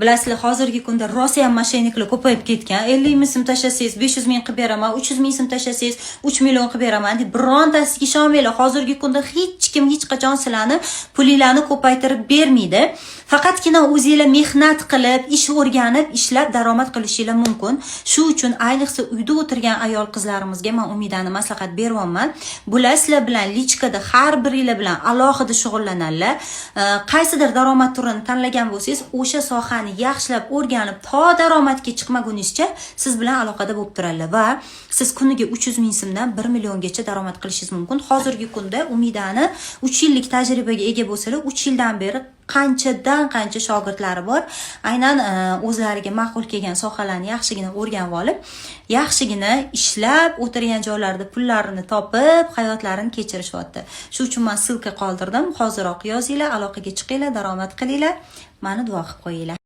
Bilasizlar, hozirgi kunda rosa ham mosheniklar ko'payib ketgan. 50 ming so'm tashlasangiz 500 ming qilib beraman, 300 ming so'm tashlasangiz 3 million qilib beraman deb birontasiga ishonmanglar. Hozirgi kunda hech kim hech qachon sizlarni pulinglarni ko'paytirib bermaydi. Faqatgina o'zingizlar mehnat qilib, ish o'rganib, ishlab daromad qilishinglar mumkin. Shu uchun ayniqsa uyda o'tirgan ayol qizlarimizga men umidani maslahat beryapman. Bular sizlar bilan lichkada har biringlar bilan alohida shug'ullanadilar. Qaysidir daromad turini tanlagan bo'lsangiz, o'sha sohani yaxshilab o'rganib, to daromadga chiqmagunizcha siz bilan aloqada bo'lib turadilar va siz kuniga 300 ming so'mdan 1 milliongacha daromad qilishingiz mumkin. Hozirgi kunda Umidani 3 yillik tajribaga ega bo'lsalar, 3 yildan beri qancha shogirdlari bor. Aynan o'zlariga ma'qul kelgan sohalarni yaxshigina o'rganib olib, yaxshigina ishlab o'tirgan joylarda pullarini topib, hayotlarini kechirishyapti. Shu uchun men silka qoldirdim. Hoziroq yozinglar, aloqaga chiqinglar, daromad qilinglar. Meni duo qilib qo'yinglar.